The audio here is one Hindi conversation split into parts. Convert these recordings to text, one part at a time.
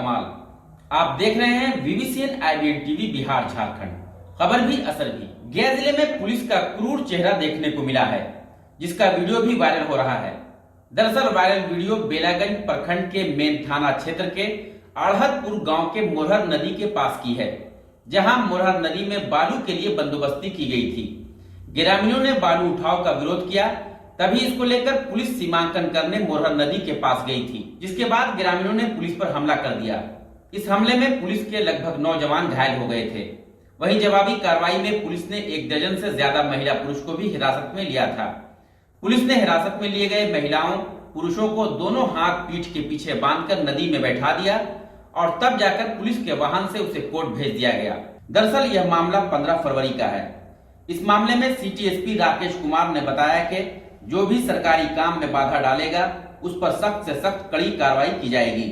कमाल। आप देख रहे हैं VBCN IBN TV Bihar Jharkhand. खबर भी असर भी। गया जिले में पुलिस का क्रूर चेहरा देखने को मिला है, जिसका वीडियो भी वायरल हो रहा है। दरअसल वायरल वीडियो बेलागंज प्रखंड के मेन थाना क्षेत्र के आढ़तपुर गांव के मोरहर नदी के पास की है, जहां मोरहर नदी में बालू के लिए बंदोबस्ती की गई थी। ग्रामीणों ने बालू उठाव का विरोध किया, तभी इसको लेकर पुलिस सीमांकन करने मोरहर नदी के पास गई थी, जिसके बाद ग्रामीणों ने पुलिस पर हमला कर दिया। इस हमले में पुलिस के लगभग 9 जवान घायल हो गए थे। वहीं जवाबी कार्रवाई में पुलिस ने 1 दर्जन से ज्यादा महिला पुरुष को भी हिरासत में लिया था। पुलिस ने हिरासत में लिए गए महिलाओं पुरुषों को दोनों हाथ पीठ के पीछे बांधकर नदी में बैठा दिया और तब जाकर पुलिस के वाहन से उसे कोर्ट भेज दिया गया। दरअसल यह मामला 15 फरवरी का है। इस मामले में सिटी एसपी राकेश कुमार ने बताया कि जो भी सरकारी काम में बाधा डालेगा उस पर सख्त से सख्त कड़ी कार्रवाई की जाएगी,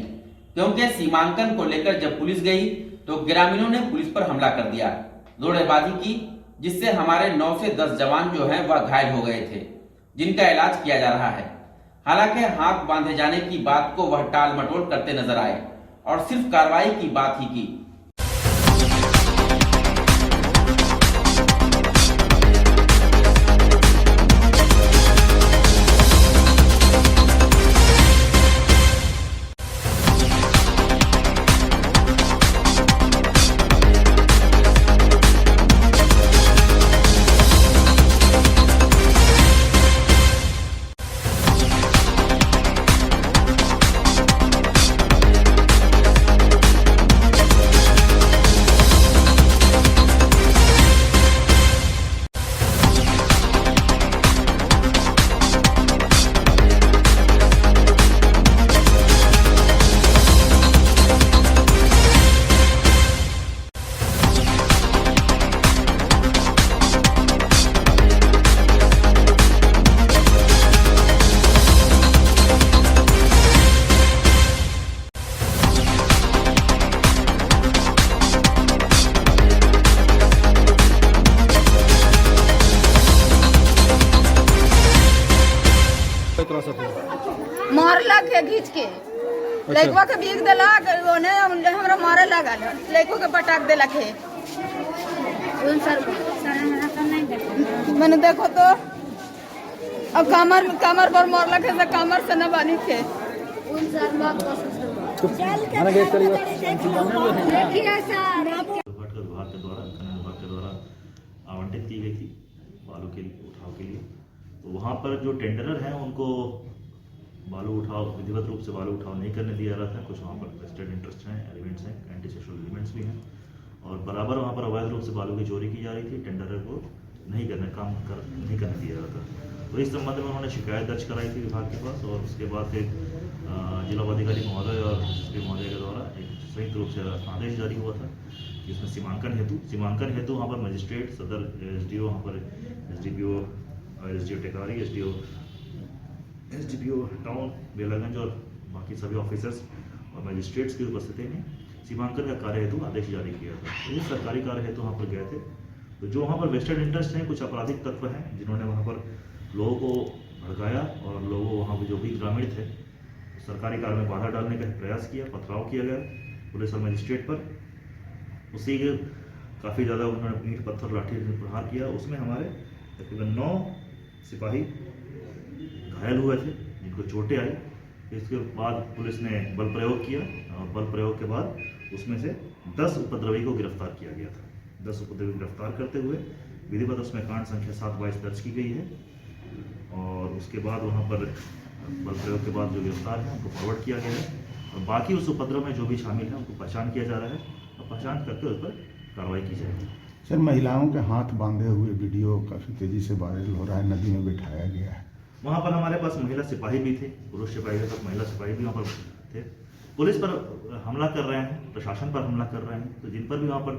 क्योंकि सीमांकन को लेकर जब पुलिस गई तो ग्रामीणों ने पुलिस पर हमला कर दिया, जोड़ेबाजी की, जिससे हमारे 9 से 10 जवान जो हैं वह घायल हो गए थे, जिनका इलाज किया जा रहा है। हालांकि हाथ बांधे जाने की बात को वह टाल मटोल करते नजर आए और सिर्फ कार्रवाई की बात ही की। मारला के घींच के लड़का के भीग देलक, ओने हमरा मारे लगल, लड़को के पटाक देलक है। मैंने देखो तो अब कमर पर मारलक है, कमर से न बनी थे। विभाग के द्वारा आवंटित की गई थी बालू के उठाव के लिए। तो वहाँ पर जो टेंडरर हैं उनको बालू उठाव विधिवत रूप से बालू उठाव नहीं करने दिया जा रहा था। कुछ वहाँ पर वेस्टेड इंटरेस्ट हैं, एलिमेंट्स हैं, एंटी सोशल एलिमेंट्स भी हैं, और बराबर वहाँ पर अवैध रूप से बालू की चोरी की जा रही थी। टेंडरर को नहीं करने दिया जा रहा था। तो इस संबंध में उन्होंने शिकायत दर्ज कराई थी विभाग के पास, और उसके बाद फिर जिला पदाधिकारी महोदय और एसपी महोदय के द्वारा एक संयुक्त रूप से आदेश जारी हुआ था कि इसमें सीमांकन हेतु वहाँ पर मजिस्ट्रेट, सदर SDO, वहाँ पर SDPO और SDO Tekari, SDPO town Belaganj और बाकी सभी ऑफिसर्स और मजिस्ट्रेट्स की उपस्थिति में सीमांकन का कार्य हेतु आदेश जारी किया था। ये सरकारी कार्य हेतु वहाँ पर गए थे। तो जो वहाँ पर वेस्टेड इंटरेस्ट हैं, कुछ आपराधिक तत्व हैं जिन्होंने वहाँ पर लोगों को भड़काया और लोगों वहाँ पर जो भी ग्रामीण थे सरकारी कार्य में बाधा डालने का प्रयास किया, पथराव किया गया पुलिस और मजिस्ट्रेट पर। उसी के काफ़ी ज़्यादा उन्होंने ईंट पत्थर लाठी से प्रहार किया। उसमें हमारे तकरीबन 9 सिपाही घायल हुए थे, जिनको चोटें आई। इसके बाद पुलिस ने बल प्रयोग किया और बल प्रयोग के बाद उसमें से 10 उपद्रवी को गिरफ्तार किया गया था। 10 उपद्रवी गिरफ्तार करते हुए विधिवत उसमें कांड संख्या 7/22 दर्ज की गई है, और उसके बाद वहाँ पर बल प्रयोग के बाद जो गिरफ्तार है उनको फॉरवर्ड किया गया है, और बाकी उस उपद्रव में जो भी शामिल है उनको पहचान किया जा रहा है और पहचान करके उस पर कार्रवाई की जाएगी। सर, महिलाओं के हाथ बांधे हुए वीडियो काफ़ी तेज़ी से वायरल हो रहा है, नदी में बिठाया गया है। वहाँ पर हमारे पास महिला सिपाही भी थे, पुरुष सिपाही के साथ महिला सिपाही भी वहाँ पर थे। पुलिस पर हमला कर रहे हैं, प्रशासन पर हमला कर रहे हैं, तो जिन पर भी वहाँ पर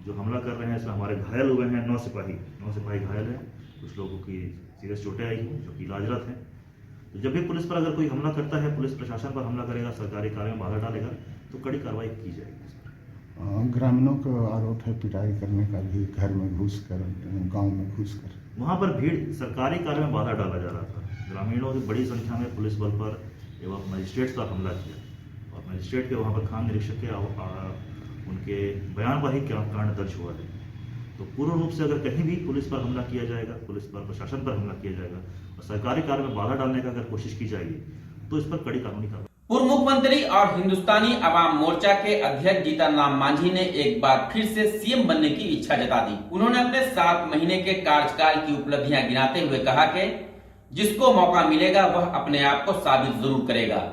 जो हमला कर रहे हैं इसमें हमारे घायल हुए हैं 9 सिपाही घायल हैं। कुछ लोगों की सीरियस चोटें आई हैं जो कि इलाजरत हैं। तो जब भी पुलिस पर अगर कोई हमला करता है, पुलिस प्रशासन पर हमला करेगा, सरकारी कार्य में बाधा डालेगा, तो कड़ी कार्रवाई की जाएगी। ग्रामीणों का आरोप है पिटाई करने का भी, घर में घुस कर, गाँव में घुस कर। वहाँ पर भीड़, सरकारी कार्य में बाधा डाला जा रहा था। ग्रामीणों की बड़ी संख्या में पुलिस बल पर एवं मजिस्ट्रेट्स पर हमला किया, और मजिस्ट्रेट के वहाँ पर खान निरीक्षक के उनके बयान पर ही क्या कांड दर्ज हुआ है। तो पूर्ण रूप से अगर कहीं भी पुलिस पर हमला किया जाएगा, पुलिस पर, प्रशासन पर हमला किया जाएगा और सरकारी कार्य में बाधा डालने का अगर कोशिश की जाएगी तो इस पर कड़ी कानूनी कार्रवाई। पूर्व मुख्यमंत्री और हिंदुस्तानी अवाम मोर्चा के अध्यक्ष जीतन राम मांझी ने एक बार फिर से सीएम बनने की इच्छा जता दी। उन्होंने अपने 7 महीने के कार्यकाल की उपलब्धियां गिनाते हुए कहा कि जिसको मौका मिलेगा वह अपने आप को साबित जरूर करेगा।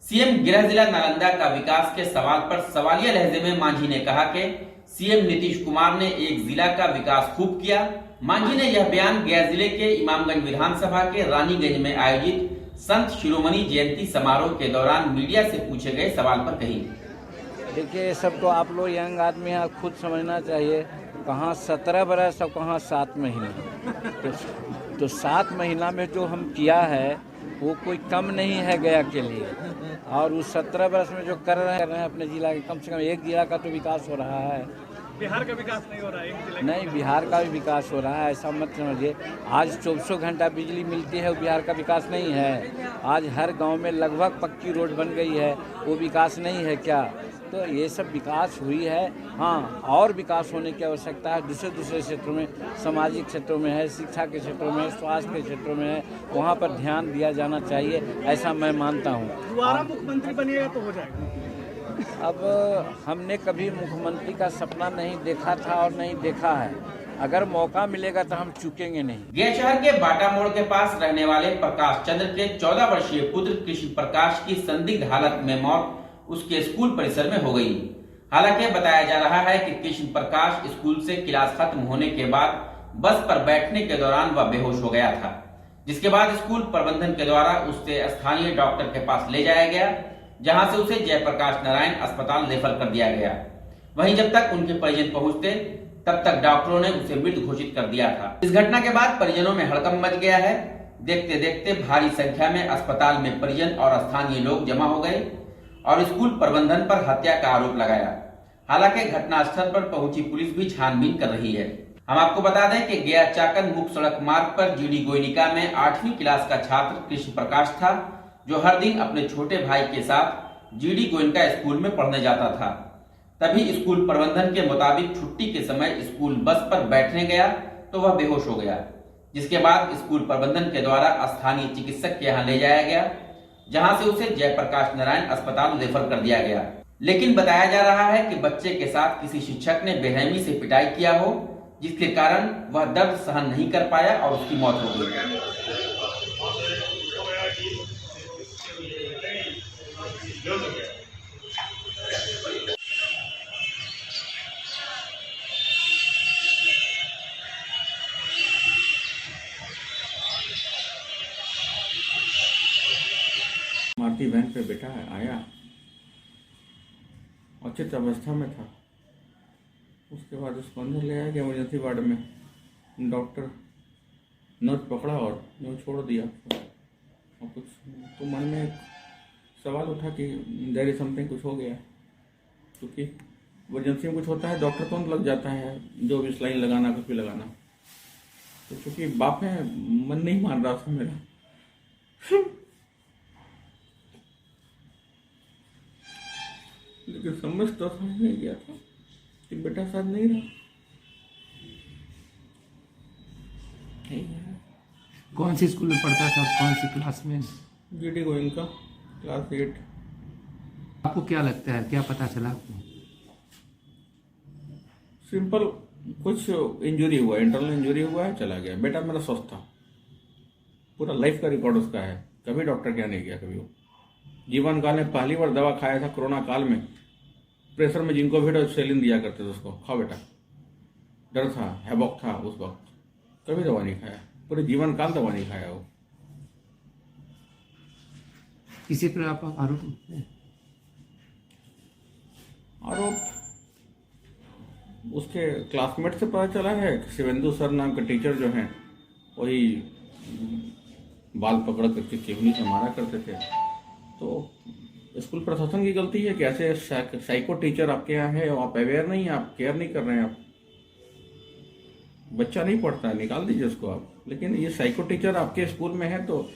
सीएम गृह जिला नालंदा का विकास के सवाल पर सवालिया लहजे में मांझी ने कहा कि सीएम नीतीश कुमार ने एक जिला का विकास खूब किया। मांझी ने यह बयान गया जिले के इमामगंज विधानसभा के रानीगंज में आयोजित संत शिरोमणि जयंती समारोह के दौरान मीडिया से पूछे गए सवाल पर कही। देखिए, सबको आप लोग यंग आदमी हैं, खुद समझना चाहिए कहाँ 17 बरस और कहाँ 7 महीने। तो 7 महीना में जो हम किया है वो कोई कम नहीं है गया के लिए, और उस 17 बरस में जो कर रहे हैं अपने जिला के, कम से कम एक जिला का तो विकास हो रहा है। बिहार का विकास नहीं हो रहा है, एक जिला नहीं, बिहार का भी विकास हो रहा है, ऐसा मत समझिए। आज 24 घंटा बिजली मिलती है, वो बिहार का विकास नहीं है। आज हर गांव में लगभग पक्की रोड बन गई है, वो विकास नहीं है क्या? तो ये सब विकास हुई है। हाँ, और विकास होने की आवश्यकता है दूसरे क्षेत्रों में, सामाजिक क्षेत्रों में है, शिक्षा के क्षेत्रों में है, स्वास्थ्य के क्षेत्रों में है, वहाँ पर ध्यान दिया जाना चाहिए, ऐसा मैं मानता हूँ। दोबारा मुख्यमंत्री बनिएगा तो हो जाएगा। अब हमने कभी मुख्यमंत्री का सपना नहीं देखा था और नहीं देखा है। अगर मौका मिलेगा तो हम चूकेंगे नहीं। गया शहर के बाटा मोड़ के पास रहने वाले प्रकाश चंद्र के 14 वर्षीय पुत्र कृष्ण प्रकाश की संदिग्ध हालत में मौत उसके स्कूल परिसर में हो गई। हालांकि बताया जा रहा है कि कृष्ण प्रकाश स्कूल से क्लास खत्म होने के बाद बस पर बैठने के दौरान वह बेहोश हो गया था, जिसके बाद स्कूल प्रबंधन के द्वारा उससे स्थानीय डॉक्टर के पास ले जाया गया, जहां से उसे जयप्रकाश नारायण अस्पताल रेफर कर दिया गया। वहीं जब तक उनके परिजन पहुंचते तब तक डॉक्टरों ने उसे मृत घोषित कर दिया था। इस घटना के बाद परिजनों में हड़कंप मच गया है। देखते देखते भारी संख्या में अस्पताल में परिजन और स्थानीय लोग जमा हो गए और स्कूल प्रबंधन पर हत्या का आरोप लगाया। हालांकि घटनास्थल पर पहुंची पुलिस भी छानबीन कर रही है। हम आपको बता दें कि गया चाकन मुख्य सड़क मार्ग पर जीडी गोयनिका में 8वीं क्लास का छात्र कृष्ण प्रकाश था, जो हर दिन अपने छोटे भाई के साथ जीडी गोयनिका स्कूल में पढ़ने जाता था। तभी स्कूल प्रबंधन के मुताबिक छुट्टी के समय स्कूल बस पर बैठने गया तो वह बेहोश हो गया, जिसके बाद स्कूल प्रबंधन के द्वारा स्थानीय चिकित्सक के यहाँ ले जाया गया, जहां से उसे जयप्रकाश नारायण अस्पताल रेफर कर दिया गया। लेकिन बताया जा रहा है कि बच्चे के साथ किसी शिक्षक ने बेरहमी से पिटाई किया हो, जिसके कारण वह दर्द सहन नहीं कर पाया और उसकी मौत हो गई। मारुति वैन पे बैठा आया, अचित अवस्था में था। उसके बाद उसको अंदर ले आया गया इमरजेंसी वार्ड में। डॉक्टर नर्स पकड़ा और यूँ छोड़ दिया। और कुछ तो मन में सवाल उठा कि देयर इज समथिंग, कुछ हो गया, क्योंकि इमरजेंसी में कुछ होता है डॉक्टर तुरंत लग जाता है, जो भी स्लाइन लगाना कुछ भी लगाना। तो चूँकि बाप है, मन नहीं मान रहा था मेरा, लेकिन समझ तो नहीं गया था कि बेटा साथ नहीं रहा। कौन सी स्कूल में पढ़ता था, कौन सी क्लास में? GD Goenka class 8। आपको क्या लगता है, क्या पता चला आपको? सिंपल कुछ इंजरी हुआ, इंटरनल इंजरी हुआ है, चला गया। बेटा मेरा स्वस्थ था, पूरा लाइफ का रिकॉर्ड उसका है, कभी डॉक्टर क्या नहीं किया कभी। वो जीवन काल में पहली बार दवा खाया था कोरोना काल में, प्रेशर में जिनको भी सेलिन दिया करते थे उसको, खाओ बेटा, डर था, हैबॉक था उस वक्त, कभी दवा नहीं खाया, पूरे जीवन काल दवा नहीं खाया वो। किसी पर आप आरोप उसके क्लासमेट से पता चला है कि शिवेंदु सर नाम के टीचर जो हैं वही बाल पकड़ करके केवनी से मारा करते थे। तो स्कूल प्रशासन की गलती है कि ऐसे साइको टीचर आपके यहाँ है, आप अवेयर नहीं हैं, आप केयर नहीं कर रहे हैं। आप बच्चा नहीं पढ़ता है, निकाल दीजिए उसको आप। लेकिन ये साइको टीचर आपके स्कूल में है तो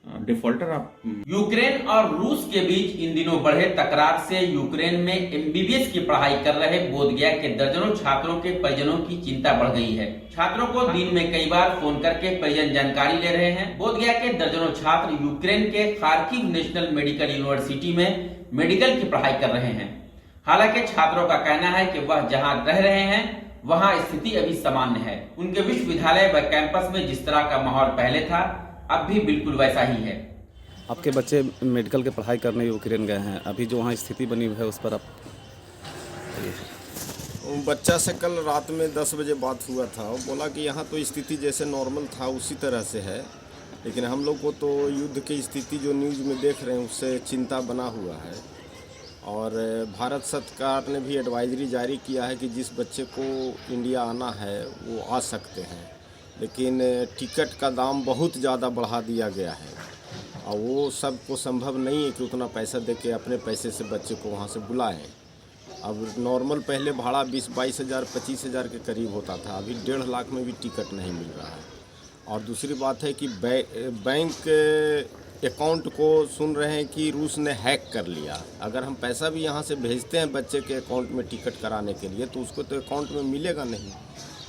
डिफॉल्टर आप यूक्रेन और रूस के बीच इन दिनों बढ़े तकरार से यूक्रेन में एमबीबीएस की पढ़ाई कर रहे बोधगया के दर्जनों छात्रों के परिजनों की चिंता बढ़ गई है। छात्रों को दिन में कई बार फोन करके परिजन जानकारी ले रहे हैं। बोधगया के दर्जनों छात्र यूक्रेन के खार्किव नेशनल मेडिकल यूनिवर्सिटी में मेडिकल की पढ़ाई कर रहे हैं। हालांकि छात्रों का कहना है कि वह जहां रह रहे हैं वहां स्थिति अभी सामान्य है। उनके विश्वविद्यालय व कैंपस में जिस तरह का माहौल पहले था अब भी बिल्कुल वैसा ही है। आपके बच्चे मेडिकल की पढ़ाई करने यूक्रेन गए हैं, अभी जो वहाँ स्थिति बनी हुई है उस पर आप बच्चा से कल रात में 10 बजे बात हुआ था। वो बोला कि यहाँ तो स्थिति जैसे नॉर्मल था उसी तरह से है, लेकिन हम लोग को तो युद्ध की स्थिति जो न्यूज़ में देख रहे हैं उससे चिंता बना हुआ है। और भारत सरकार ने भी एडवाइजरी जारी किया है कि जिस बच्चे को इंडिया आना है वो आ सकते हैं, लेकिन टिकट का दाम बहुत ज़्यादा बढ़ा दिया गया है और वो सबको संभव नहीं है कि उतना पैसा देके अपने पैसे से बच्चे को वहाँ से बुलाएं। अब नॉर्मल पहले भाड़ा 20-22 हज़ार 25 हज़ार के करीब होता था, अभी 1.5 लाख में भी टिकट नहीं मिल रहा है। और दूसरी बात है कि बैंक अकाउंट को सुन रहे हैं कि रूस ने हैक कर लिया। अगर हम पैसा भी यहाँ से भेजते हैं बच्चे के अकाउंट में टिकट कराने के लिए तो उसको तो अकाउंट में मिलेगा नहीं,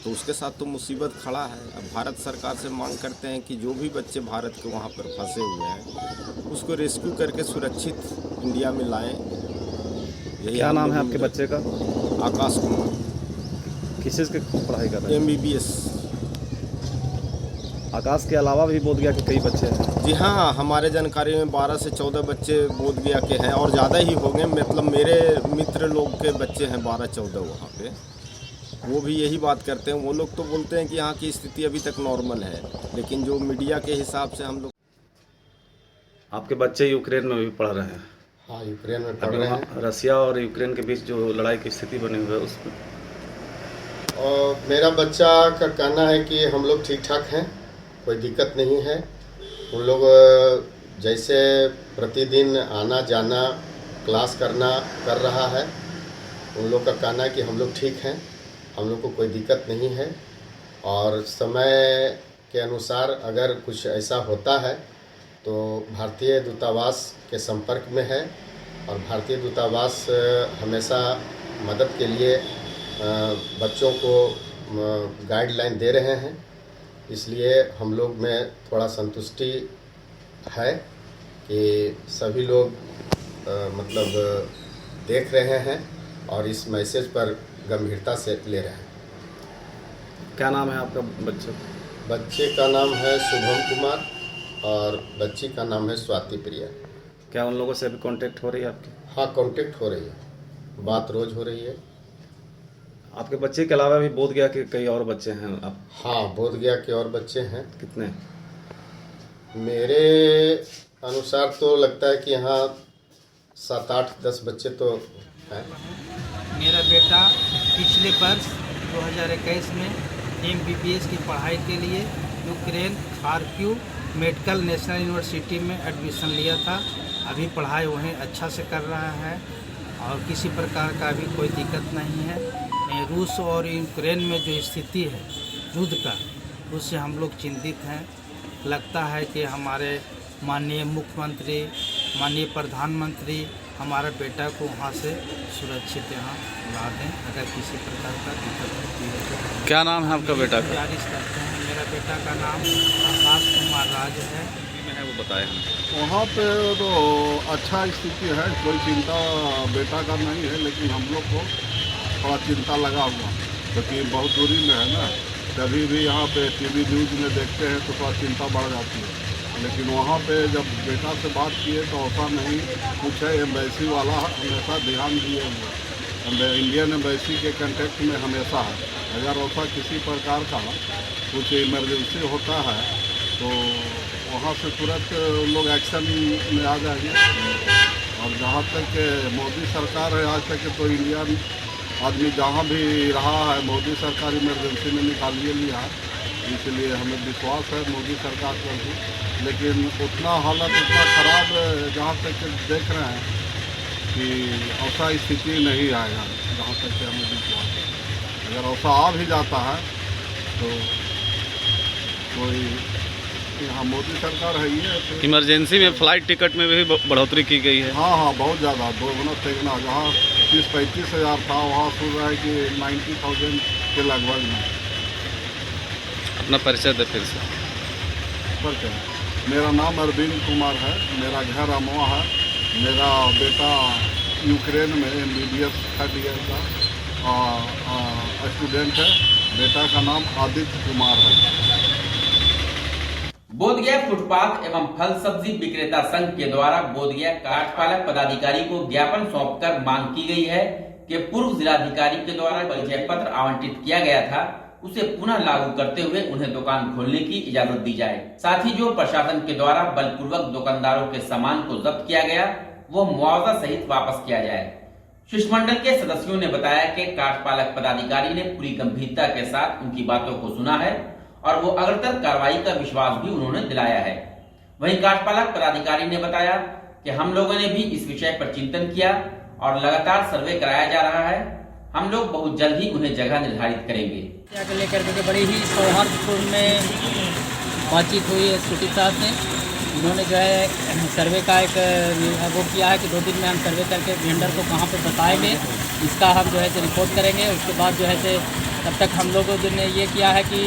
तो उसके साथ तो मुसीबत खड़ा है। अब भारत सरकार से मांग करते हैं कि जो भी बच्चे भारत के वहाँ पर फंसे हुए हैं उसको रेस्क्यू करके सुरक्षित इंडिया में लाएं। क्या नाम है आपके बच्चे का? आकाश कुमार। किस चीज़ की पढ़ाई कर रहे हैं? MBBS। आकाश के अलावा भी बोधगया के कई बच्चे हैं? जी हाँ, हमारे जानकारी में 12 से 14 बच्चे बोधगया के हैं और ज़्यादा ही हो गए। मतलब मेरे मित्र लोग के बच्चे हैं 12-14 वहाँ पे। वो भी यही बात करते हैं। वो लोग तो बोलते हैं कि यहाँ की स्थिति अभी तक नॉर्मल है, लेकिन जो मीडिया के हिसाब से हम लोग। आपके बच्चे यूक्रेन में भी पढ़ रहे हैं? हाँ, यूक्रेन में पढ़ रहे हैं। रसिया और यूक्रेन के बीच जो लड़ाई की स्थिति बनी हुई है उसमें और मेरा बच्चा का कहना है कि हम लोग ठीक ठाक हैं, कोई दिक्कत नहीं है। उन लोग जैसे प्रतिदिन आना जाना क्लास करना कर रहा है, उन लोग का कहना है कि हम लोग ठीक हैं, हम लोग को कोई दिक्कत नहीं है। और समय के अनुसार अगर कुछ ऐसा होता है तो भारतीय दूतावास के संपर्क में है और भारतीय दूतावास हमेशा मदद के लिए बच्चों को गाइडलाइन दे रहे हैं। इसलिए हम लोग में थोड़ा संतुष्टि है कि सभी लोग मतलब देख रहे हैं और इस मैसेज पर गंभीरता से ले रहे हैं। क्या नाम है आपका बच्चे? बच्चे का नाम है शुभम कुमार और बच्ची का नाम है स्वाति प्रिया। क्या उन लोगों से अभी कांटेक्ट हो रही है आपकी? हाँ, कांटेक्ट हो रही है, बात रोज़ हो रही है। आपके बच्चे के अलावा भी बोधगया के कई और बच्चे हैं आप? हाँ, बोधगया के और बच्चे हैं। कितने? मेरे अनुसार तो लगता है कि यहाँ 7-8-10 बच्चे तो हैं। मेरा बेटा पिछले वर्ष 2021 में MBBS की पढ़ाई के लिए Ukraine Kharkiv medical national university में एडमिशन लिया था। अभी पढ़ाई वहीं अच्छा से कर रहा है और किसी प्रकार का अभी कोई दिक्कत नहीं है। रूस और यूक्रेन में जो स्थिति है युद्ध का, उससे हम लोग चिंतित हैं। लगता है कि हमारे माननीय मुख्यमंत्री, माननीय प्रधानमंत्री हमारे बेटा को वहाँ से सुरक्षित यहाँ ला दें अगर किसी प्रकार का दिक्कत होती है तो। क्या नाम है आपका बेटा का? गुजारिश करते हैं। मेरा बेटा का नाम आकाश कुमार राज है। वो बताएं। वहाँ पे तो अच्छा स्थिति है, कोई चिंता बेटा का नहीं है, लेकिन हम लोग को थोड़ा चिंता लगा हुआ क्योंकि बहुत दूरी में है ना। कभी भी यहाँ पे TV न्यूज़ में देखते हैं तो थोड़ा चिंता बढ़ जाती है, लेकिन वहाँ पे जब बेटा से बात किए तो ऐसा नहीं कुछ है। एम्बेसी वाला हमेशा ध्यान दिए हुए, इंडियन एम्बेसी के कांटेक्ट में हमेशा है। अगर ऐसा किसी प्रकार का कुछ इमरजेंसी होता है तो वहाँ से तुरंत लोग एक्शन में आ जाएंगे। और जहाँ तक मोदी सरकार है, आज तक तो इंडिया आदमी जहाँ भी रहा है मोदी सरकार इमरजेंसी में निकाल लिया है, इसलिए हमें विश्वास है मोदी सरकार पर भी। लेकिन उतना हालत उतना ख़राब जहाँ तक देख रहे हैं कि ऐसा स्थिति नहीं आएगा, जहाँ तक हमें विश्वास है। अगर ऐसा आ भी जाता है तो कोई लेकिन हाँ मोदी सरकार है ये तो इमरजेंसी में फ्लाइट टिकट में भी बढ़ोतरी की गई है। हाँ बहुत ज़्यादा, दोगुना तिगुना, जहाँ 30-35 हज़ार था वहाँ सुन रहा है कि 90,000 के लगभग में। अपना परिचय दे फिर से। परिचय, मेरा नाम अरविंद कुमार है, मेरा घर अमवा है, मेरा बेटा यूक्रेन में MBBS 3rd ईयर का स्टूडेंट है, बेटा का नाम आदित्य कुमार है। बोधगया फुटपाथ एवं फल सब्जी विक्रेता संघ के द्वारा बोधगया कार्यपालक पदाधिकारी को ज्ञापन सौंपकर मांग की गई है कि पूर्व जिलाधिकारी के द्वारा परिचय पत्र आवंटित किया गया था उसे पुनः लागू करते हुए उन्हें दुकान खोलने की इजाजत दी जाए। साथ ही जो प्रशासन के द्वारा बलपूर्वक दुकानदारों के सामान को जब्त किया गया वो मुआवजा सहित वापस किया जाए। शिष्टमंडल के सदस्यों ने बताया कि कार्यपालक पदाधिकारी ने पूरी गंभीरता के साथ उनकी बातों को सुना है और वो अग्रतर कार्रवाई का विश्वास भी उन्होंने दिलाया है। वहीं कार्यपालक पदाधिकारी ने बताया कि हम लोगों ने भी इस विषय पर चिंतन किया और लगातार सर्वे कराया जा रहा है। हम लोग बहुत जल्द ही उन्हें जगह निर्धारित करेंगे। लेकर के बड़ी ही सौहार्दपूर्ण में बातचीत हुई है एसपी साहब ने। उन्होंने जो है सर्वे का एक वो किया है कि 2 दिन में हम सर्वे करके वेंडर को कहाँ पर बताएंगे, इसका हम जो है रिपोर्ट करेंगे। उसके बाद जो है तब तक हम लोगों ने ये किया है कि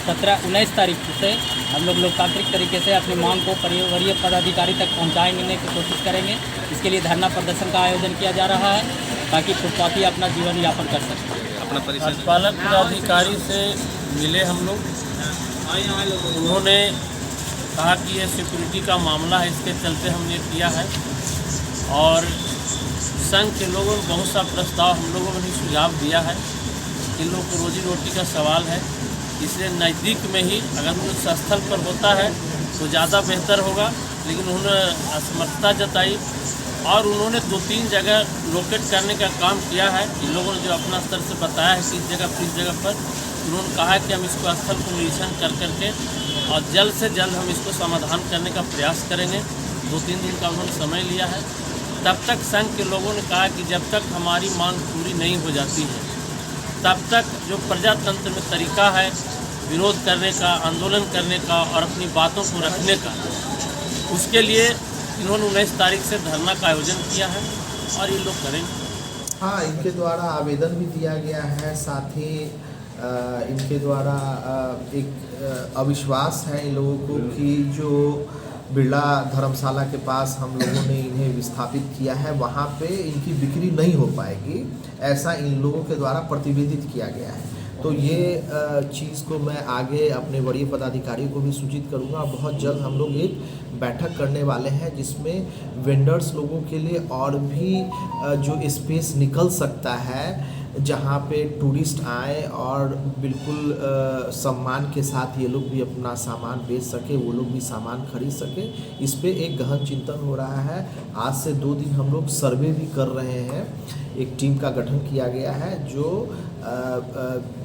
17-19 तारीख से हम लोग लोकतांत्रिक तरीके से अपनी मांग को वरीय पदाधिकारी तक पहुँचाने की कोशिश करेंगे। इसके लिए धरना प्रदर्शन का आयोजन किया जा रहा है ताकि फुटपाथी अपना जीवन यापन कर सकें। कार्यपालक पदाधिकारी से मिले हम लोग, उन्होंने कहा कि ये सिक्योरिटी का मामला है, इसके चलते हमने किया है और संघ के लोगों ने बहुत सा प्रस्ताव हम लोगों ने सुझाव दिया है। इन लोगों को रोजी रोटी का सवाल है, इसलिए नज़दीक में ही अगर उस स्थल पर होता है तो ज़्यादा बेहतर होगा। लेकिन उन्होंने असमर्थता जताई और उन्होंने 2-3 जगह लोकेट करने का काम किया है। इन लोगों ने जो अपना स्तर से बताया है किस जगह पर उन्होंने कहा है कि हम इसको स्थल को निरीक्षण कर करके और जल्द से जल्द हम इसको समाधान करने का प्रयास करेंगे। 2-3 दिन का उन्होंने समय लिया है। तब तक संघ के लोगों ने कहा कि जब तक हमारी मांग पूरी नहीं हो जाती है तब तक जो प्रजातंत्र में तरीका है विरोध करने का, आंदोलन करने का और अपनी बातों को रखने का, उसके लिए इन्होंने 19 तारीख से धरना का आयोजन किया है और ये लोग करेंगे। हाँ, इनके द्वारा आवेदन भी दिया गया है, साथ ही इनके द्वारा एक अविश्वास है इन लोगों को कि जो बिरला धर्मशाला के पास हम लोगों ने इन्हें विस्थापित किया है वहाँ पे इनकी बिक्री नहीं हो पाएगी, ऐसा इन लोगों के द्वारा प्रतिवेदित किया गया है। तो ये चीज़ को मैं आगे अपने वरीय पदाधिकारियों को भी सूचित करूँगा। बहुत जल्द हम लोग एक बैठक करने वाले हैं जिसमें वेंडर्स लोगों के लिए और भी जो स्पेस निकल सकता है जहाँ पे टूरिस्ट आए और बिल्कुल सम्मान के साथ ये लोग भी अपना सामान बेच सके, वो लोग भी सामान खरीद सके, इस पे एक गहन चिंतन हो रहा है। आज से 2 दिन हम लोग सर्वे भी कर रहे हैं। एक टीम का गठन किया गया है जो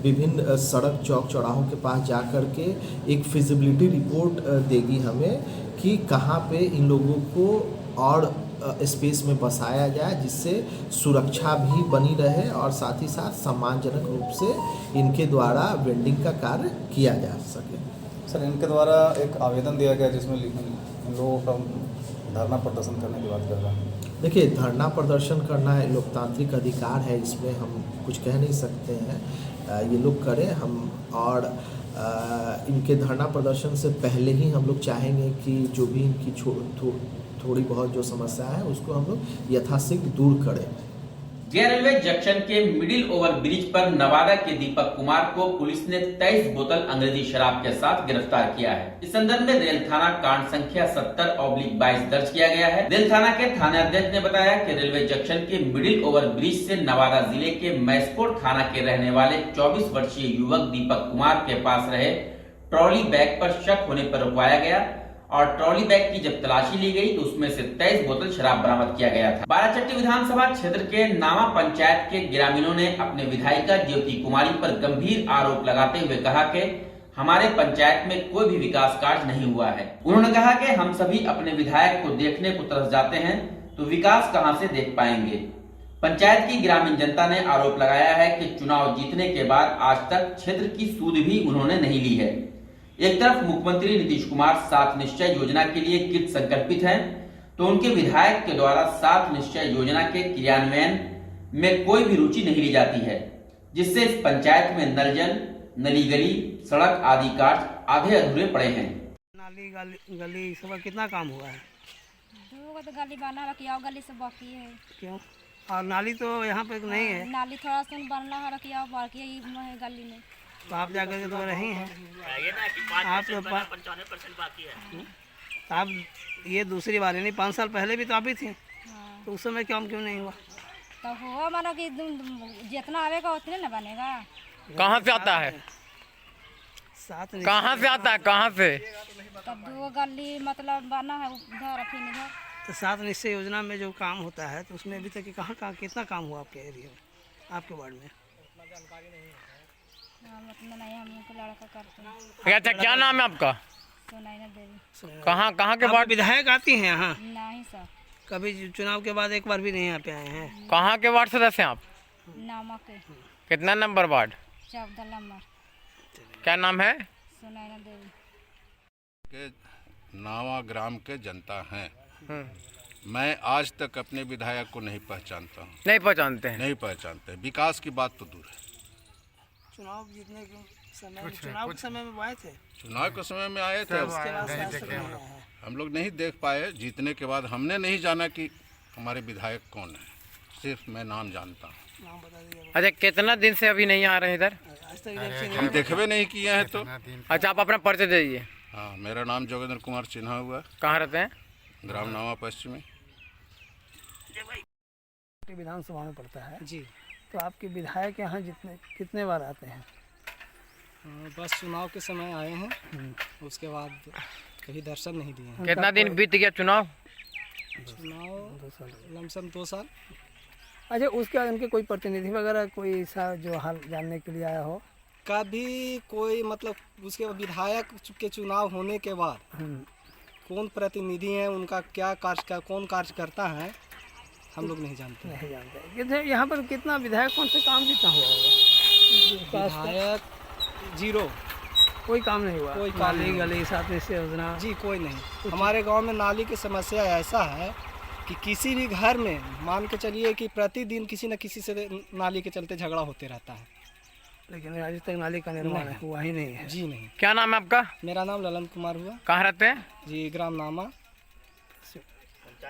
विभिन्न सड़क चौक चौराहों के पास जा कर के एक फिजिबिलिटी रिपोर्ट देगी हमें कि कहाँ पे इन लोगों को और स्पेस में बसाया जाए जिससे सुरक्षा भी बनी रहे और साथ ही साथ सम्मानजनक रूप से इनके द्वारा वेंडिंग का कार्य किया जा सके। सर, इनके द्वारा एक आवेदन दिया गया जिसमें इन लोगों का धरना प्रदर्शन करने की बात कर रहा है। देखिए, धरना प्रदर्शन करना एक लोकतांत्रिक अधिकार है, इसमें हम कुछ कह नहीं सकते हैं। ये लोग करें, हम और इनके धरना प्रदर्शन से पहले ही हम लोग चाहेंगे कि जो भी इनकी थोड़ी बहुत जो समस्या है उसको हम लोग यथाशीघ्र दूर करें। गया रेलवे जंक्शन के मिडिल ओवर ब्रिज पर नवादा के दीपक कुमार को पुलिस ने 23 बोतल अंग्रेजी शराब के साथ गिरफ्तार किया है। इस संदर्भ में रेल थाना कांड संख्या 70/22 दर्ज किया गया है। रेल थाना के थानाध्यक्ष ने बताया कि रेलवे जंक्शन के मिडिल ओवर ब्रिज से नवादा जिले के मैसकोट थाना के रहने वाले 24 वर्षीय युवक दीपक कुमार के पास रहे ट्रॉली बैग पर शक होने पर रुकवाया गया और ट्रॉली बैग की जब तलाशी ली गई तो उसमें से 23 बोतल शराब बरामद किया गया था। बाराचट्टी विधानसभा क्षेत्र के नावा पंचायत के ग्रामीणों ने अपने विधायिका ज्योति कुमारी पर गंभीर आरोप लगाते हुए कहा कि हमारे पंचायत में कोई भी विकास कार्य नहीं हुआ है। उन्होंने कहा कि हम सभी अपने विधायक को देखने को तरस जाते हैं तो विकास कहां से देख पाएंगे। पंचायत की ग्रामीण जनता ने आरोप लगाया है कि चुनाव जीतने के बाद आज तक क्षेत्र की सूद भी उन्होंने नहीं ली है। एक तरफ मुख्यमंत्री नीतीश कुमार 7 निश्चय योजना के लिए कृत संकल्पित हैं, तो उनके विधायक के द्वारा 7 निश्चय योजना के क्रियान्वयन में कोई भी रुचि नहीं ली जाती है, जिससे इस पंचायत में नल जल, नली गली, सड़क आदि कार्य आधे अधूरे पड़े हैं। नाली गली सब कितना काम हुआ है? 2 तो गली बना बाकी और गली सब बाकी है। क्यों? और नाली तो यहाँ पे नहीं है। नाली थोड़ा सा बनना है बाकी और बाकी है गली में। तो आप जाकर के तो रही हैं। आप तो 95% बाकी है। आप ये दूसरी बार नहीं, 5 साल पहले भी तो आप ही थी। तो उस समय क्यों नहीं हुआ? तो हुआ मानो कि जितना आवेगा उतने न बनेगा। कहाँ से आता है? कहाँ से आता है? कहाँ से? तब 2 गली मतलब बना है उधर फिर इधर। तो 7 निश्चय योजना में जो काम होता है तो उसमें अभी तक कहाँ कितना काम हुआ आपके एरिया में, आपके वार्ड में? मतलब नहीं, हम उनको लड़का करते हैं। अच्छा, क्या नाम है आपका? सुनैना देवी। कहाँ के वार्ड विधायक आती हैं यहाँ? नहीं सर, कभी चुनाव के बाद एक बार भी नहीं यहाँ पे आए हैं। कहाँ के वार्ड सदस्य हैं आप? नामा के। कितना नंबर वार्ड? 14 नंबर। क्या नाम है? सुनैना देवी। के नावा ग्राम के जनता हैं। मैं आज तक अपने विधायक को नहीं पहचानता हूँ। नहीं पहचानते हैं? नहीं पहचानते। विकास की बात तो दूर है। चुनाव जीतने के समय, चुनाव के समय में आए थे। चुनाव के समय में आए थे, हम लोग नहीं देख पाए। जीतने के बाद हमने नहीं जाना कि हमारे विधायक कौन है, सिर्फ मैं नाम जानता हूँ। अच्छा, कितना दिन से अभी नहीं आ रहे इधर? हम देखबे नहीं किए हैं तो। अच्छा, आप अपना परिचय दे दीजिए। हाँ, मेरा नाम जोगेंद्र कुमार सिन्हा हुआ। कहाँ रहते हैं? ग्राम नावा पश्चिमी। विधानसभा में पड़ता है जी। तो आपके विधायक यहाँ कितने बार आते हैं? बस चुनाव के समय आए हैं, उसके बाद कहीं दर्शन नहीं दिए हैं। कितना दिन बीत गया चुनाव? लमसम 2 साल। अच्छा, उसके उनके कोई प्रतिनिधि वगैरह कोई ऐसा जो हाल जानने के लिए आया हो? कभी कोई मतलब उसके विधायक के चुनाव होने के बाद कौन प्रतिनिधि है, उनका क्या कार्य, कौन कार्य करता है, हम लोग नहीं जानते। नहीं जानते। यहाँ पर कितना विधायक कौन से काम कितना हुआ होगा? विधायक 0, कोई काम नहीं हुआ। कोई काम नाली गली 7 निश्चय योजना जी कोई नहीं। हमारे गांव में नाली की समस्या ऐसा है कि किसी भी घर में मान के चलिए कि प्रतिदिन किसी न किसी से नाली के चलते झगड़ा होते रहता है, लेकिन अभी तक नाली का निर्माण हुआ ही नहीं है। जी नहीं। क्या नाम है आपका? मेरा नाम ललन कुमार हुआ। कहाँ रहते हैं? जी, ग्राम नामा,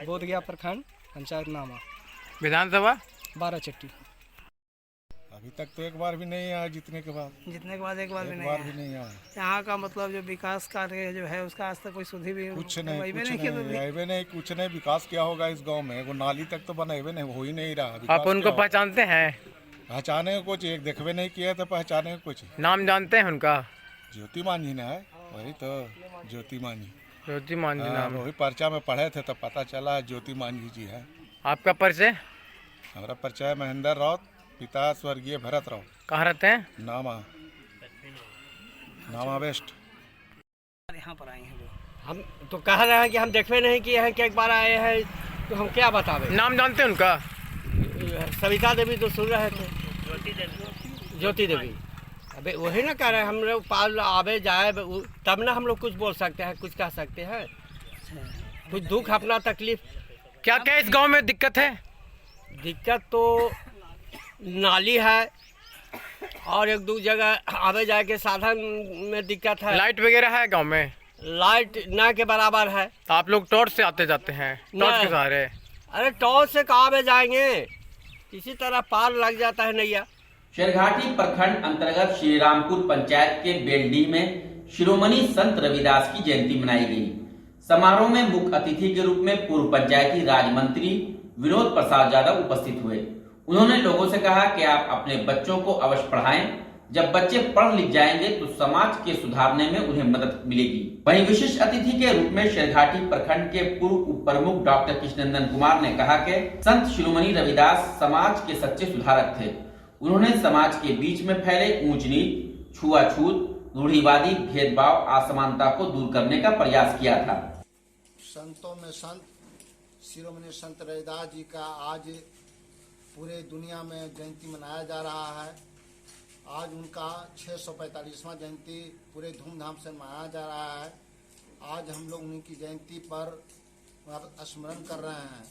बोधगया प्रखंड, पंचायत नामा, विधानसभा 12 चट्टी। अभी तक तो एक बार भी नहीं आया। जीतने के बाद एक बार भी नहीं आया। यहाँ का मतलब जो विकास कार्य जो है उसका आज तक कोई सुधी भी कुछ नहीं, कुछ नहीं। विकास क्या होगा इस गांव में? वो नाली तक तो बनेबे नहीं, हो ही नहीं रहा। आप उनको पहचानते हैं? पहचाने को कुछ एक देखबे नहीं किया तो पहचाने को कुछ। नाम जानते हैं उनका? ज्योति मांझी ना है, वही तो ज्योति मांझी। ज्योति मांझी नाम? वही पर्चा में पढ़े थे तो पता चला ज्योति मांझी जी है। आपका परिचय? हमारा परिचय महेंद्र राउत, पिता स्वर्गीय भरत राउत। कहाँ रहते हैं? नामा वेस्ट। यहाँ पर आए हैं हम तो कह रहे हैं कि हम देखवे नहीं किए हैं कि एक बार आए हैं, तो हम क्या बतावे। नाम जानते हैं उनका? सविता देवी तो सुन रहे थे। ज्योति देवी। अबे वही ना कह रहे हैं, हम लोग पाल आवे जाए तब ना हम लोग कुछ बोल सकते हैं, कुछ कह सकते हैं। कुछ दुख अपना तकलीफ। क्या क्या इस गांव में दिक्कत है? दिक्कत तो नाली है और 1-2 जगह आवे जाए के साधन में दिक्कत है। लाइट वगैरह है गांव में? लाइट ना के बराबर है। तो आप लोग टॉर्च से आते जाते हैं? टॉर्च के सहारे? अरे टॉर्च से कहाँ में जाएंगे, किसी तरह पार लग जाता है नैया। शेरघाटी प्रखंड अंतर्गत श्रीरामपुर पंचायत के बेलडीह में शिरोमणि संत रविदास की जयंती मनाई गई। समारोह में मुख्य अतिथि के रूप में पूर्व पंचायती राज मंत्री विनोद प्रसाद यादव उपस्थित हुए। उन्होंने लोगों से कहा कि आप अपने बच्चों को अवश्य पढ़ाएं। जब बच्चे पढ़ लिख जाएंगे तो समाज के सुधारने में उन्हें मदद मिलेगी। वहीं विशिष्ट अतिथि के रूप में शेरघाटी प्रखंड के पूर्व उप प्रमुख डॉक्टर कृष्णनंदन कुमार ने कहा कि संत शिरोमणि रविदास समाज के सच्चे सुधारक थे। उन्होंने समाज के बीच में फैले ऊंच नीच, छुआछूत, रूढ़िवादी भेदभाव, असमानता को दूर करने का प्रयास किया था। संतों में संत शिरोमणि संत रविदास जी का आज पूरे दुनिया में जयंती मनाया जा रहा है आज उनका 645वां जयंती पूरे धूमधाम से मनाया जा रहा है। आज हम लोग उनकी जयंती पर स्मरण कर रहे हैं।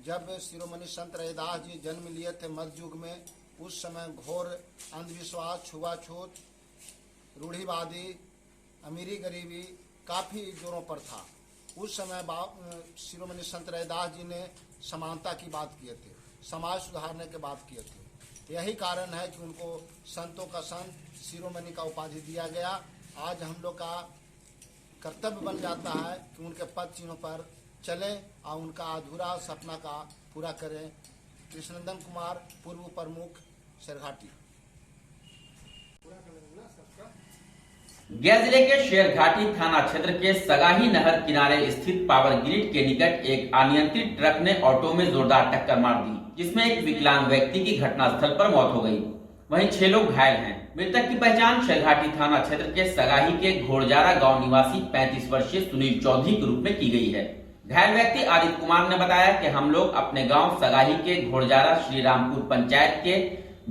जब शिरोमणि संत रैदास जी जन्म लिए थे मध्य युग में, उस समय घोर अंधविश्वास, छुआछूत, रूढ़िवादी, अमीरी गरीबी काफ़ी जोरों पर था। उस समय शिरोमणि संत रैदास जी ने समानता की बात किए थे, समाज सुधारने की बात किए थे। यही कारण है कि उनको संतों का संत, शिरोमणि का उपाधि दिया गया। आज हम लोग का कर्तव्य बन जाता है कि उनके पद चिन्हों पर चलें और उनका अधूरा सपना का पूरा करें। कृष्णनंदन कुमार, पूर्व प्रमुख, शेरघाटी। गया जिले के शेरघाटी थाना क्षेत्र के सगाही नहर किनारे स्थित पावर ग्रिड के निकट एक अनियंत्रित ट्रक ने ऑटो में जोरदार टक्कर मार दी, जिसमें एक विकलांग व्यक्ति की घटनास्थल पर मौत हो गई। वहीं 6 लोग घायल हैं। मृतक की पहचान शेरघाटी थाना क्षेत्र के सगाही के घोड़जारा गांव निवासी 35 वर्षीय सुनील चौधरी के रूप में की गई है। घायल व्यक्ति आदित्य कुमार ने बताया कि हम लोग अपने गांव सगाही के घोड़जारा श्री रामपुर पंचायत के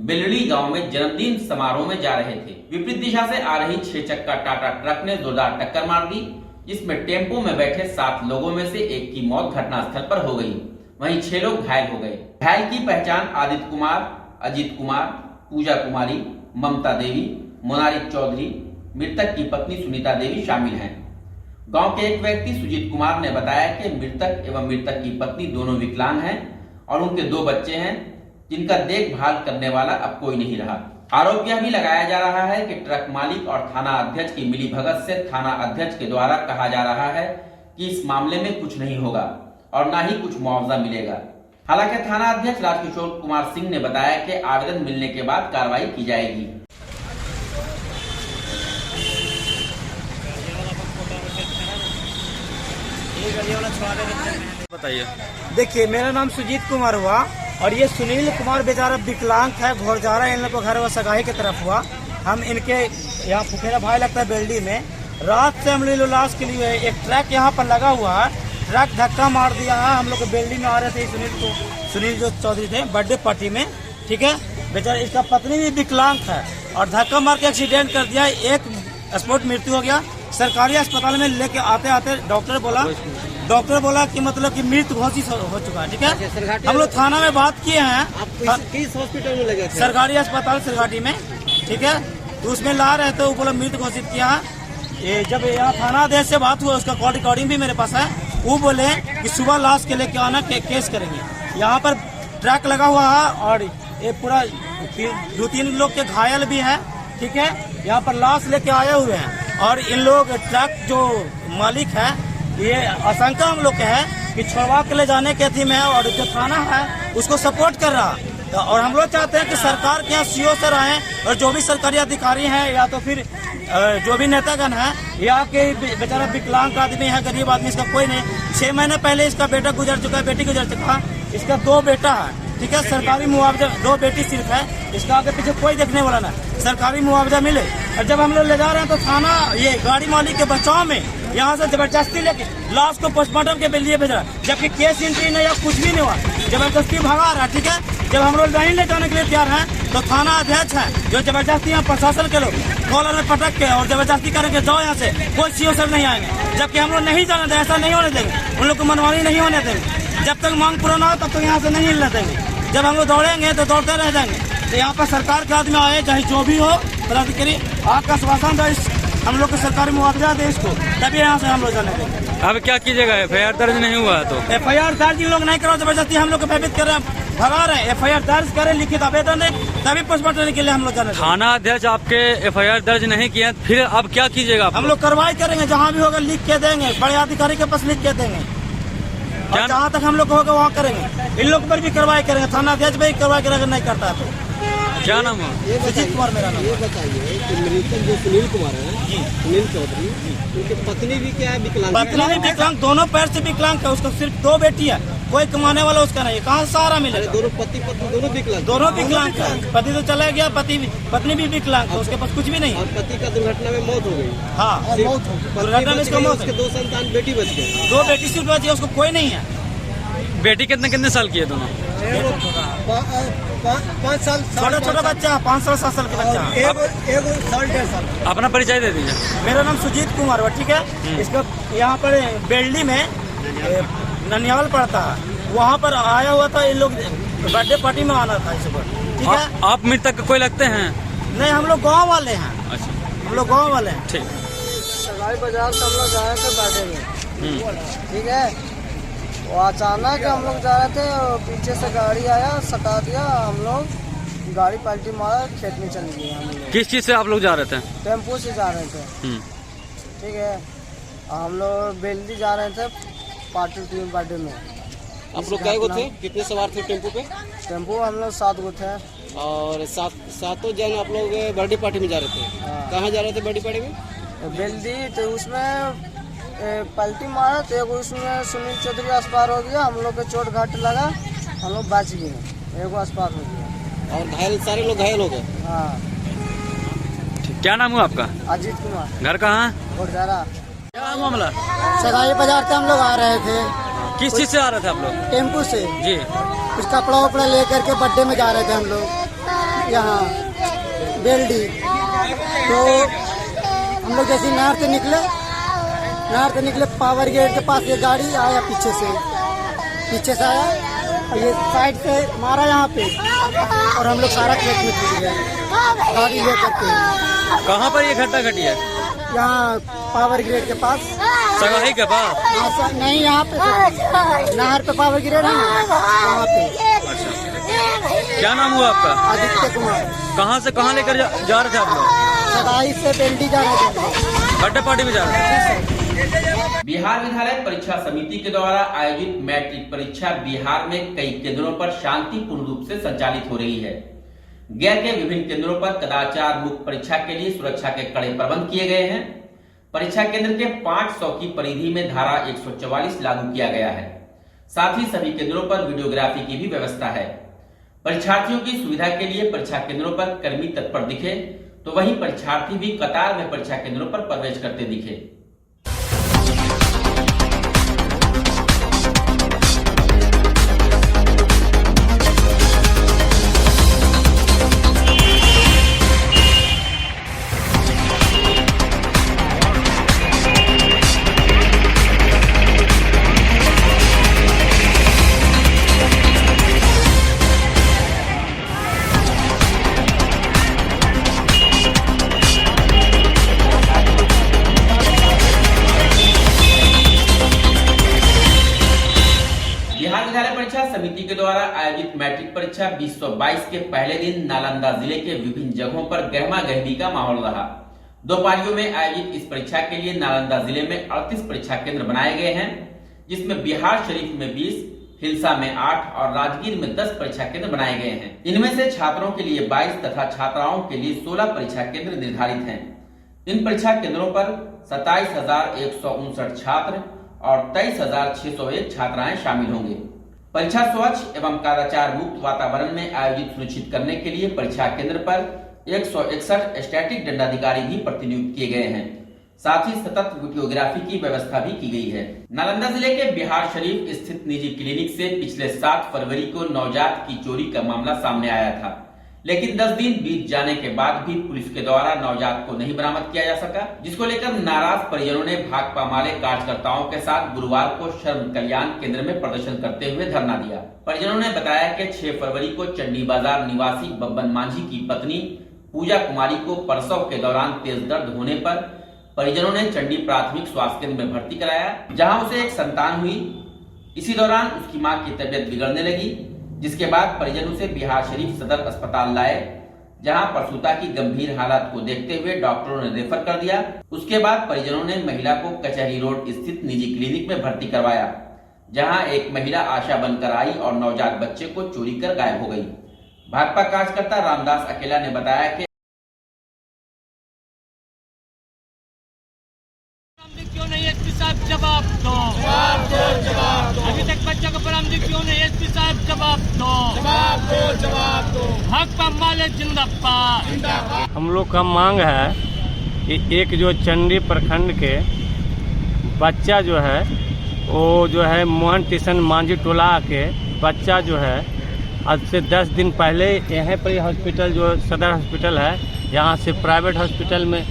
बिलड़ी गांव में जन्मदिन समारोह में जा रहे थे। विपरीत दिशा से आ रही 6 चक्का टाटा ट्रक ने जोरदार टक्कर मार दी, जिसमें टेम्पो में बैठे 7 लोगों में से एक की मौत घटनास्थल पर हो गई। वहीं 6 लोग घायल हो गए। घायल की पहचान आदित्य कुमार, अजीत कुमार, पूजा कुमारी, ममता देवी, मोनारिक चौधरी, मृतक की पत्नी सुनीता देवी शामिल हैं। गांव के एक व्यक्ति सुजीत कुमार ने बताया कि मृतक एवं मृतक की पत्नी दोनों विकलांग हैं और उनके 2 बच्चे हैं, जिनका देखभाल करने वाला अब कोई नहीं रहा। आरोप यह भी लगाया जा रहा है कि ट्रक मालिक और थाना अध्यक्ष की मिलीभगत से थाना अध्यक्ष के द्वारा कहा जा रहा है कि इस मामले में कुछ नहीं होगा और न ही कुछ मुआवजा मिलेगा। हालांकि थाना अध्यक्ष राजकिशोर कुमार सिंह ने बताया कि आवेदन मिलने के बाद कार्रवाई की जाएगी। बताइए। देखिए, मेरा नाम सुजीत कुमार हुआ और ये सुनील कुमार बेचारा विकलांग है। घोड़जारा इन लोग का घर वो सगाही की तरफ हुआ। हम इनके यहाँ फुफेरा भाई लगता है बेल्डी में। रात से हम लोग लाश के लिए एक ट्रक यहाँ पर लगा हुआ है, ट्रक धक्का मार दिया है। हम लोग बेल्डी में आ रहे थे, सुनील जो चौधरी थे बर्थडे पार्टी में, ठीक है। बेचारा इसका पत्नी भी विकलांग है और धक्का मार के एक्सीडेंट कर दिया। एक स्पॉट मृत्यु हो गया। सरकारी अस्पताल में लेके आते आते डॉक्टर बोला कि मतलब कि मृत घोषित हो चुका है, ठीक है। हम लोग थाना में बात किए हैं, किस हॉस्पिटल में लगे थे? सरकारी अस्पताल सरघाटी में, ठीक है। तो उसमें ला रहे थे, वो बोला मृत घोषित किया है। ये जब यहाँ थाना अध्यक्ष से बात हुआ, उसका कॉल रिकॉर्डिंग भी मेरे पास है। वो बोले कि सुबह लाश के लेके आना, केस करेंगे। यहाँ पर ट्रक लगा हुआ है और ये पूरा 2-3 लोग के घायल भी है, ठीक है। यहाँ पर लाश लेके आए हुए हैं और इन लोग ट्रक जो मालिक है, ये आशंका हम लोग के है कि छोड़वा के ले जाने के थी में, और जो थाना है उसको सपोर्ट कर रहा। और हम लोग चाहते हैं कि सरकार के यहाँ सीओ सर आए और जो भी सरकारी अधिकारी हैं या तो फिर जो भी नेतागण है, या के बेचारा विकलांग आदमी है, गरीब आदमी, इसका कोई नहीं। 6 महीने पहले इसका बेटा गुजर चुका है, बेटी गुजर चुका। इसका 2 बेटा है, ठीक है। सरकारी मुआवजा 2 बेटी सिर्फ है, इसका आगे पीछे कोई देखने वाला ना। सरकारी मुआवजा मिले। और जब हम लोग ले जा रहे हैं तो थाना ये गाड़ी मालिक के बचाव में यहाँ से जबरदस्ती लेके लाश को पोस्टमार्टम के लिए भेज रहा है, जबकि केस एंट्री नहीं या कुछ भी नहीं हुआ, जबरदस्ती भगा रहा है, ठीक है। जब हम लोग नहीं ले जाने के लिए तैयार हैं तो थाना अध्यक्ष है जो जबरदस्ती यहाँ प्रशासन के लोग कॉलर में पटक के और जबरदस्ती करेंगे, जाओ यहाँ से, कोई सीओ सर नहीं आएंगे। जबकि हम लोग नहीं जाने देंगे, ऐसा नहीं होने देंगे, उन लोग को मनमानी नहीं होने देंगे। जब तक मांग पूरा ना हो तब तक यहाँ से नहीं हिलने देंगे। जब हम लोग दौड़ेंगे तो दौड़ते रह जाएंगे। तो यहाँ पर सरकार के आदमी आए, चाहे जो भी हो, पदाधिकारी आपका आश्वासन दो, हम लोग को सरकारी मुआवजा दे इसको, तभी यहाँ से हम लोग जाने देंगे। अब क्या कीजिएगा? FIR दर्ज नहीं हुआ तो FIR दर्ज इन लोग नहीं करो, जबरदस्ती हम लोग को भयभीत कर रहे हैं, भगा रहे हैं। FIR दर्ज करें, लिखित आवेदन है, तभी पोस्टमार्टम के लिए हम लोग जाने देंगे। थाना अध्यक्ष आपके FIR दर्ज नहीं किया, फिर अब क्या कीजिएगा? हम लोग कार्रवाई करेंगे, जहाँ भी होगा लिख के देंगे, बड़े अधिकारी के पास लिख के देंगे। और जहाँ तक हम लोग होगा वहाँ करेंगे। इन लोग पर भी कार्रवाई करेंगे, थाना अध्यक्ष पर भी कार्रवाई करेंगे, नहीं करता है तो। क्या नाम है? सुजीत कुमार मेरा नाम। ये बताइए कि मृतक जो सुनील कुमार है, सुनील चौधरी, उनकी पत्नी भी क्या है? विकलांग। पत्नी भी विकलांग, दोनों पैर से विकलांग है। उसका सिर्फ 2 बेटी है, कोई कमाने वाला उसका नहीं है। कहाँ से सहारा मिलेगा? दोनों पति पत्नी दोनों विकलांग, दोनों विकलांग है। पति तो चला गया, पत्नी भी विकलांग है, उसके पास कुछ भी नहीं है। और पति का दुर्घटना में मौत हो गई। हाँ, दुर्घटना में इसका मौत। 2 संतान, बेटी बच गए। 2 बेटी सिर्फ बची है, उसको कोई नहीं है। बेटी कितने साल की है दोनों? 5 साल छोटा छोटा बच्चा 5-7 साल का बच्चा। एगो साल 1.5 साल। अपना परिचय दे दीजिए। मेरा नाम सुजीत कुमार हुआ, ठीक है। इसका यहाँ पर बेल्डी में ननियाल पड़ता है, वहाँ पर आया हुआ था। इन लोग बर्थडे पार्टी में आना था इस पर, ठीक है। आप मृतक को कोई लगते हैं? नहीं, हम लोग गाँव वाले हैं। अच्छा, हम लोग गाँव वाले हैं। ठीक। सगाई बाजार से हम लोग जा रहे थे बर्थडे में, ठीक है। वो अचानक हम लोग जा रहे थे और पीछे से गाड़ी आया, सटा दिया। हम लोग गाड़ी पलटी मारा, खेत में चल गए हम लोग। किस चीज़ से आप लोग जा रहे थे? टेम्पो से जा रहे थे, ठीक है। हम लोग बेल्दी जा रहे थे पार्टी टीम बर्थडे में। आप लोग कै गो थे? कितने सवार थे टेम्पो पे? टेम्पो हम लोग 7 गो थे। और सातों जन आप लोग बर्थडे पार्टी में जा रहे थे। कहाँ जा रहे थे बर्थडे पार्टी में? बेल्दी। तो उसमें पलटी मारा तो एगो उसमें सुनील चौधरी अस्पार हो गया। हम लोग के चोट घाट लगा, हम लोग बच गए, एगो अस्पार हो गया। और घायल सारे लोग घायल हो गए। हाँ। क्या नाम हुआ आपका? अजीत कुमार। घर कहाँ? घोड़ारा। क्या मामला? सगाई बाजार से हम लोग आ रहे थे। किस चीज़ से आ रहे थे आप लोग? टेम्पो से जी। कुछ कपड़ा उपड़ा लेकर के बर्थडे में जा रहे थे हम लोग यहाँ बेल्डी। तो हम लोग जैसे नहर से निकले पावर गेट के पास ये गाड़ी आया पीछे से आया और ये साइड से मारा यहाँ पे, और हम लोग सारा खेत में घुस गए गाड़ी लेकर के। कहाँ पर ये घटना घटी है? यहाँ पावर ग्रेड के पास। सगाई के पास? नहीं, यहाँ पे नहर पे पावर ग्रेड है ना, वहाँ पे। अच्छा, क्या नाम हुआ आपका? आदित्य कुमार। कहाँ से कहाँ लेकर जा रहे थे आप लोग? सगाई से बेल्डी जा रहे थे, बर्थडे पार्टी में जा रहे थे। बिहार विद्यालय परीक्षा समिति के द्वारा आयोजित मैट्रिक परीक्षा बिहार में कई केंद्रों पर शांतिपूर्ण रूप से संचालित हो रही है। गया के विभिन्न केंद्रों पर कदाचार मुक्त परीक्षा के लिए सुरक्षा के कड़े प्रबंध किए गए हैं। परीक्षा केंद्र के 500 की परिधि में धारा 144 लागू किया गया है। साथ ही सभी केंद्रों पर वीडियोग्राफी की भी व्यवस्था है। परीक्षार्थियों की सुविधा के लिए परीक्षा केंद्रों पर कर्मी तत्पर दिखे, तो वहीं परीक्षार्थी भी कतार में परीक्षा केंद्रों पर प्रवेश करते दिखे। समिति के द्वारा आयोजित मैट्रिक परीक्षा 2022 के पहले दिन नालंदा जिले के विभिन्न जगहों पर गहमा गहमी का माहौल रहा। 2 पारियों में आयोजित इस परीक्षा के लिए नालंदा जिले में 38 परीक्षा केंद्र बनाए गए हैं, जिसमें बिहार शरीफ में 20, हिलसा में 8 और राजगीर में 10 परीक्षा केंद्र बनाए गए हैं। इनमें से छात्रों के लिए 22 तथा छात्राओं के लिए 16 परीक्षा केंद्र निर्धारित हैं। इन परीक्षा केंद्रों पर 27,159 छात्र और 23,601 छात्राएं शामिल होंगे। परीक्षा स्वच्छ एवं कदाचार मुक्त वातावरण में आयोजित सुनिश्चित करने के लिए परीक्षा केंद्र पर 161 स्टैटिक दंडाधिकारी भी प्रतिनियुक्त किए गए हैं। साथ ही सतत वीडियोग्राफी की व्यवस्था भी की गई है। नालंदा जिले के बिहार शरीफ स्थित निजी क्लिनिक से पिछले 7 फरवरी को नवजात की चोरी का मामला सामने आया था, लेकिन 10 दिन बीत जाने के बाद भी पुलिस के द्वारा नवजात को नहीं बरामद किया जा सका, जिसको लेकर नाराज परिजनों ने भाकपा माले कार्यकर्ताओं के साथ गुरुवार को शर्म कल्याण केंद्र में प्रदर्शन करते हुए धरना दिया। परिजनों ने बताया कि 6 फरवरी को चंडी बाजार निवासी बब्बन मांझी की पत्नी पूजा कुमारी को प्रसव के दौरान तेज दर्द होने पर परिजनों ने चंडी प्राथमिक स्वास्थ्य केंद्र में भर्ती कराया, जहां उसे एक संतान हुई। इसी दौरान उसकी मां की तबियत बिगड़ने लगी, जिसके बाद परिजन उसे बिहार शरीफ सदर अस्पताल लाए, जहां प्रसूता की गंभीर हालत को देखते हुए डॉक्टरों ने रेफर कर दिया। उसके बाद परिजनों ने महिला को कचहरी रोड स्थित निजी क्लिनिक में भर्ती करवाया, जहां एक महिला आशा बनकर आई और नवजात बच्चे को चोरी कर गायब हो गई। भाजपा कार्यकर्ता रामदास अकेला ने बताया कि क्यों नहीं एसपी साहब जवाब दो, अभी तक बच्चों को बरामदी क्यों नहीं एसपी साहब जवाब दो, भाकपा माले जिंदाबाद। हम लोग का मांग है कि एक जो चंडी प्रखंड के बच्चा जो है वो जो है मोहन किशन मांझी टोला के बच्चा जो है आज से 10 दिन पहले यहाँ पर हॉस्पिटल जो सदर हॉस्पिटल है, यहाँ से प्राइवेट हॉस्पिटल में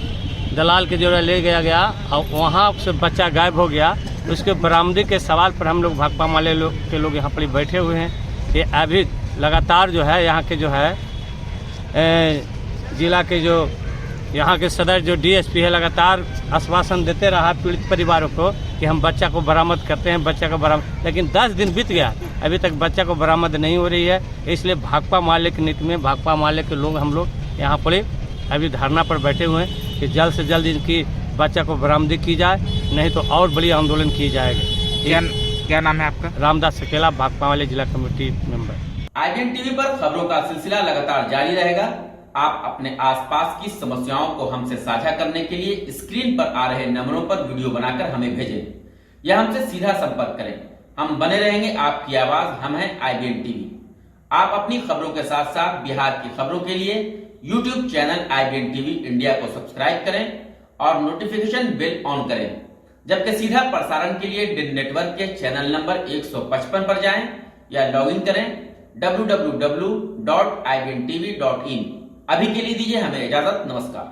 दलाल के जो ले गया और वहाँ से बच्चा गायब हो गया। उसके बरामदगी के सवाल पर हम लोग भाकपा माले के लोग यहाँ पर बैठे हुए हैं। ये अभी लगातार जो है यहाँ के जो है जिला के जो यहाँ के सदर जो डीएसपी है लगातार आश्वासन देते रहा पीड़ित परिवारों को कि हम बच्चा को बरामद करते हैं, बच्चा को बरामद, लेकिन 10 दिन बीत गया, अभी तक बच्चा को बरामद नहीं हो रही है। इसलिए भाकपा माले की नीति में भाकपा माले के लोग हम लोग यहाँ पर अभी धरना पर बैठे हुए हैं कि जल्द से जल्द इनकी बच्चा को बरामदी की जाए, नहीं तो और बड़ी आंदोलन की जाएगी। क्या नाम है आपका? रामदास सकेला, भाकपा वाले जिला कमेटी मेंबर। IBN टीवी पर खबरों का सिलसिला लगातार जारी रहेगा। आप अपने आसपास की समस्याओं को हमसे साझा करने के लिए स्क्रीन पर आ रहे नंबरों पर वीडियो बनाकर हमें भेजें या हमसे सीधा संपर्क करें। हम बने रहेंगे आपकी आवाज, हम हैं IBN टीवी। आप अपनी खबरों के साथ साथ बिहार की खबरों के लिए YouTube channel IBN TV India को सब्सक्राइब करें और नोटिफिकेशन बेल ऑन करें। जबकि सीधा प्रसारण के लिए डिन नेटवर्क के चैनल नंबर 155 पर जाएं या लॉगिन करें www.ibntv.in। अभी के लिए दीजिए हमें इजाजत, नमस्कार।